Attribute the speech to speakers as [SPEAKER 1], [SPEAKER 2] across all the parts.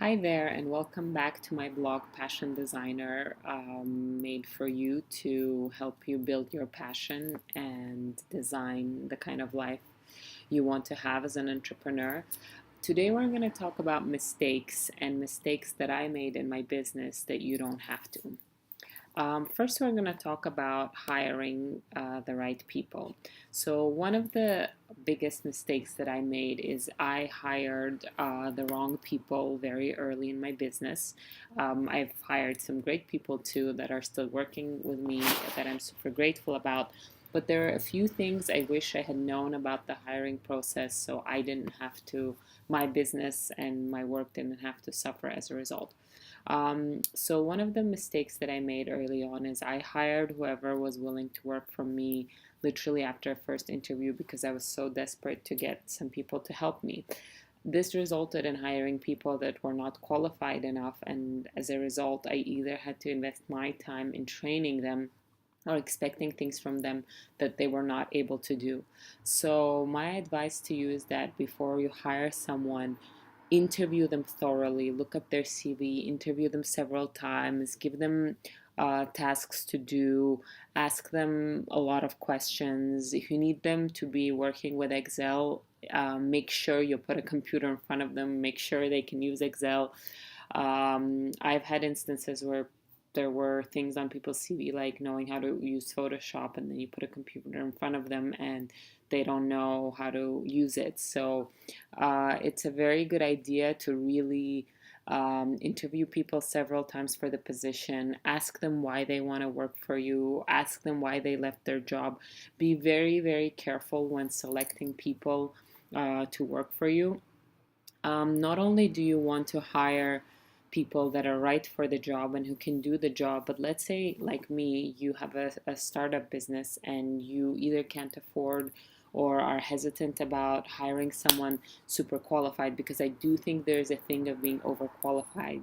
[SPEAKER 1] Hi there, and welcome back to my blog, Passion Designer, made for you to help you build your passion and design the kind of life you want to have as an entrepreneur. Today, we're going to talk about mistakes and mistakes that I made in my business that you don't have to. First, we're going to talk about hiring the right people. So, one of the biggest mistakes that I made is I hired the wrong people very early in my business. I've hired some great people too that are still working with me that I'm super grateful about. But there are a few things I wish I had known about the hiring process so I didn't have to, my business and my work didn't have to suffer as a result. So one of the mistakes that I made early on is I hired whoever was willing to work for me literally after a first interview because I was so desperate to get some people to help me. This resulted in hiring people that were not qualified enough, and as a result, I either had to invest my time in training them or expecting things from them that they were not able to do. So, my advice to you is that before you hire someone, interview them thoroughly, look up their CV, interview them several times, give them tasks to do, ask them a lot of questions. If you need them to be working with Excel, make sure you put a computer in front of them, make sure they can use Excel. I've had instances where there were things on people's CV like knowing how to use Photoshop, and then you put a computer in front of them and they don't know how to use it. So it's a very good idea to really interview people several times for the position. Ask them why they want to work for you. Ask them why they left their job. Be very, very careful when selecting people to work for you. Not only do you want to hire people that are right for the job and who can do the job, but let's say, like me, you have a startup business and you either can't afford or are hesitant about hiring someone super qualified, because I do think there's a thing of being overqualified.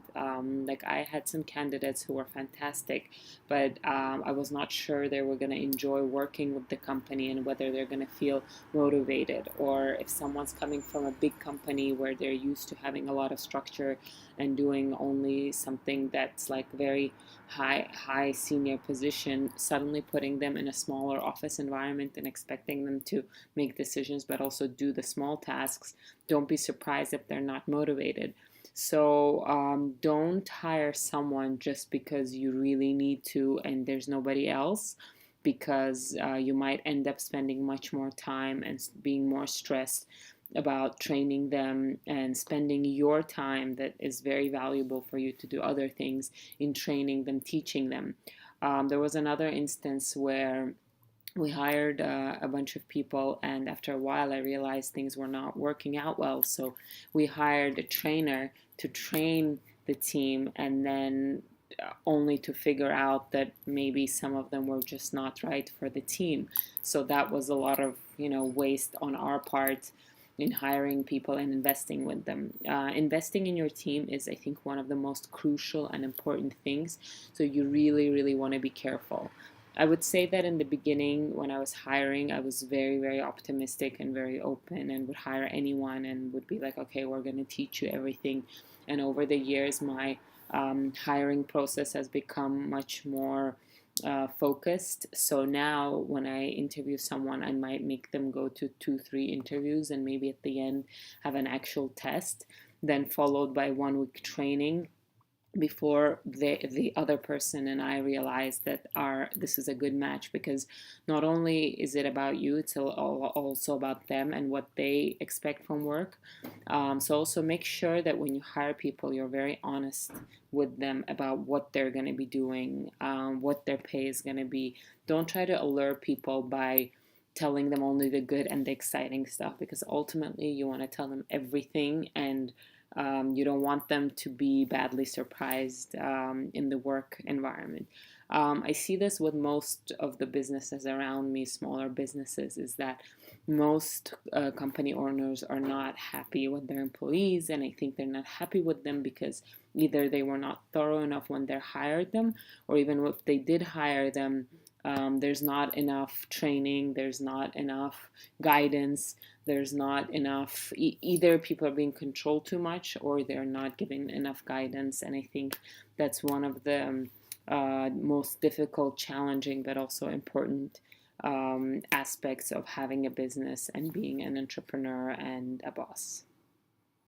[SPEAKER 1] Like I had some candidates who were fantastic, but I was not sure they were going to enjoy working with the company and whether they're going to feel motivated, or if someone's coming from a big company where they're used to having a lot of structure and doing only something that's like very high senior position, suddenly putting them in a smaller office environment and expecting them to make decisions but also do the small tasks, don't be surprised if they're not motivated. So don't hire someone just because you really need to and there's nobody else, because you might end up spending much more time and being more stressed about training them and spending your time that is very valuable for you to do other things in training them, teaching them. There was another instance where we hired a bunch of people, and after a while I realized things were not working out well, so we hired a trainer to train the team, and then only to figure out that maybe some of them were just not right for the team. So that was a lot of waste on our part in hiring people and investing with them. Investing in your team is, I think, one of the most crucial and important things. So you really, really want to be careful. I would say that in the beginning, when I was hiring, I was very, very optimistic and very open and would hire anyone and would be like, okay, we're going to teach you everything. And over the years, my hiring process has become much more focused. So now when I interview someone, I might make them go to 2, 3 interviews and maybe at the end have an actual test, then followed by 1 week training before the other person and I realize that our this is a good match, because not only is it about you, it's also about them and what they expect from work. So also make sure that when you hire people, you're very honest with them about what they're going to be doing, what their pay is going to be. Don't try to allure people by telling them only the good and the exciting stuff, because ultimately you want to tell them everything, and you don't want them to be badly surprised in the work environment. I see this with most of the businesses around me, smaller businesses, is that most company owners are not happy with their employees, and I think they're not happy with them because either they were not thorough enough when they hired them, or even if they did hire them, There's not enough training, there's not enough guidance, there's not enough, either people are being controlled too much or they're not giving enough guidance. And I think that's one of the most difficult, challenging, but also important aspects of having a business and being an entrepreneur and a boss.